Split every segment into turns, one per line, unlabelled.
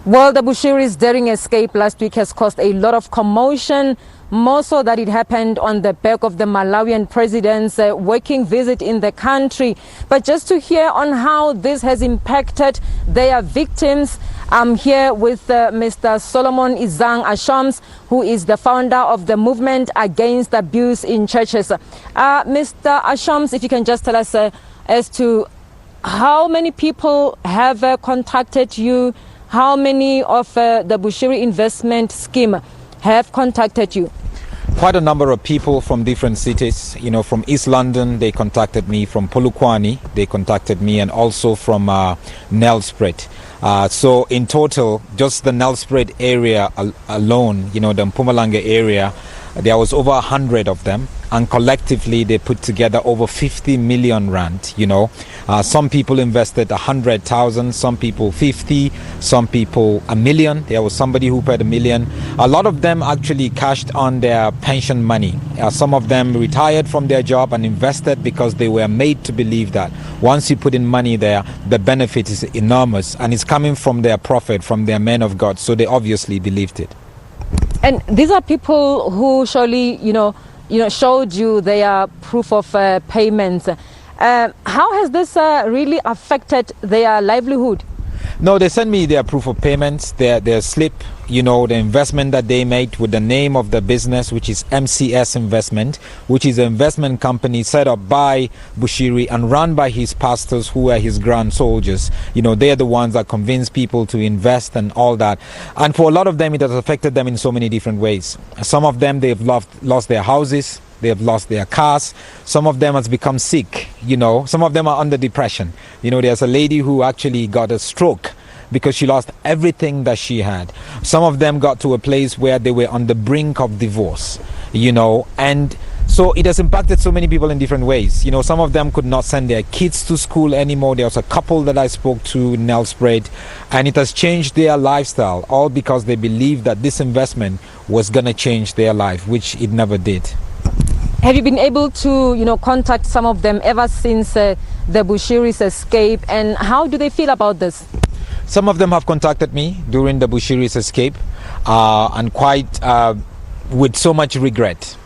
Well, the Bushiris' daring escape last week has caused a lot of commotion, more so that it happened on the back of the Malawian president's working visit in the country. But just to hear on how this has impacted their victims, I'm here with Mr. Solomon Izang Ashams, who is the founder of the Movement Against Abuse in Churches. Mr. Ashams, if you can just tell us as to how many people have contacted you, how many of the Bushiri investment scheme have contacted you?
Quite a number of people from different cities. From East London, they contacted me. From Polokwane, they contacted me, and also from Nelspruit. So in total, just the Nelspruit area alone, the Mpumalanga area, there was over 100 of them, and collectively they put together over 50 million rand. Some people invested 100,000, some people 50, some people 1 million. There was somebody who paid 1 million. A lot of them actually cashed on their pension money. Some of them retired from their job and invested because they were made to believe that once you put in money there, the benefit is enormous, and it's coming from their prophet, from their men of God. So they obviously believed it.
And these are people who surely, showed you their proof of payments. How has this really affected their livelihood?
No, they sent me their proof of payments, their slip, the investment that they made with the name of the business, which is MCS Investment, which is an investment company set up by Bushiri and run by his pastors, who are his grand soldiers. They're the ones that convince people to invest and all that. And for a lot of them, it has affected them in so many different ways. Some of them, they've lost their houses. They have lost their cars. Some of them has become sick. Some of them are under depression. There's a lady who actually got a stroke because she lost everything that she had. Some of them got to a place where they were on the brink of divorce, and so it has impacted so many people in different ways. Some of them could not send their kids to school anymore. There was a couple that I spoke to in Nelspruit, and it has changed their lifestyle, all because they believed that this investment was going to change their life, which it never did.
Have you been able to, contact some of them ever since the Bushiris' escape, and how do they feel about this?
Some of them have contacted me during the Bushiris' escape, and quite with so much regret,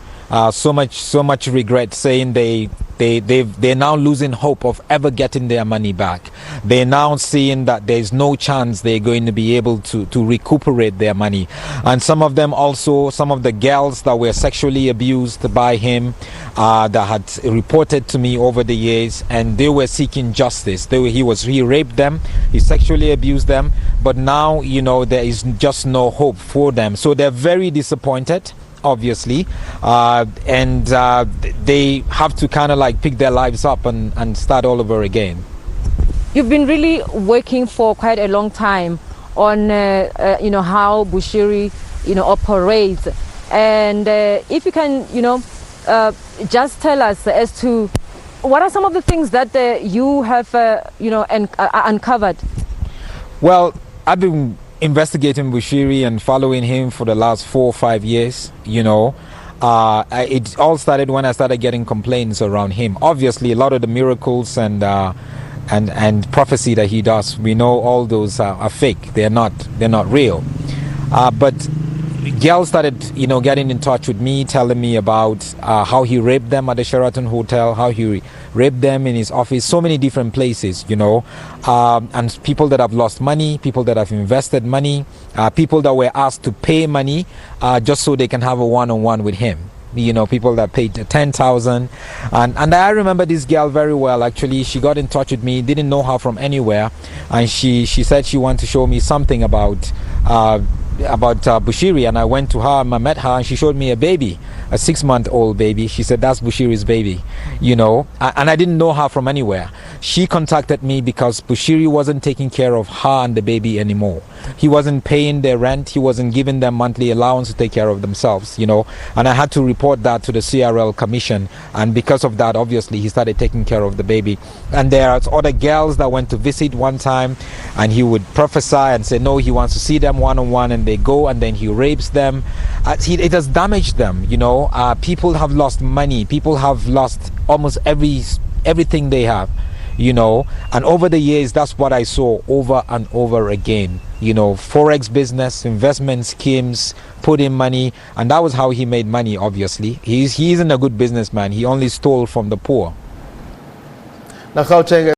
so much regret, saying they're now losing hope of ever getting their money back. They're now seeing that there's no chance they're going to be able to recuperate their money. And some of them also, some of the girls that were sexually abused by him, that had reported to me over the years, and they were seeking justice. He raped them, he sexually abused them, but now there is just no hope for them. So they're very disappointed, obviously, and they have to kind of pick their lives up and start all over again.
You've been really working for quite a long time on how Bushiri operates, and if you can just tell us as to what are some of the things that you have uncovered.
Well, I've been investigating Bushiri and following him for the last 4 or 5 years. It all started when I started getting complaints around him. Obviously, a lot of the miracles and prophecy that he does, we know all those are fake. They're not real. But girls started getting in touch with me, telling me about how he raped them at the Sheraton Hotel, how he raped them in his office, so many different places, and people that have lost money, people that have invested money, people that were asked to pay money just so they can have a one-on-one with him. People that paid 10,000, and I remember this girl very well. Actually, she got in touch with me, didn't know her from anywhere, and she said she wanted to show me something about Bushiri, and I went to her and I met her, and she showed me a baby, a 6-month-old baby. She said, that's Bushiri's baby, and I didn't know her from anywhere. She contacted me because Bushiri wasn't taking care of her and the baby anymore. He wasn't paying their rent, he wasn't giving them monthly allowance to take care of themselves, and I had to report that to the CRL commission, and because of that, obviously, he started taking care of the baby. And there are other girls that went to visit one time, and he would prophesy and say no, he wants to see them one-on-one, and they go, and then he rapes them. It has damaged them. People have lost money, people have lost almost everything they have. And over the years, that's what I saw over and over again. Forex business, investment schemes, put in money, and that was how he made money. Obviously, he isn't a good businessman. He only stole from the poor.
Nou, Gauteng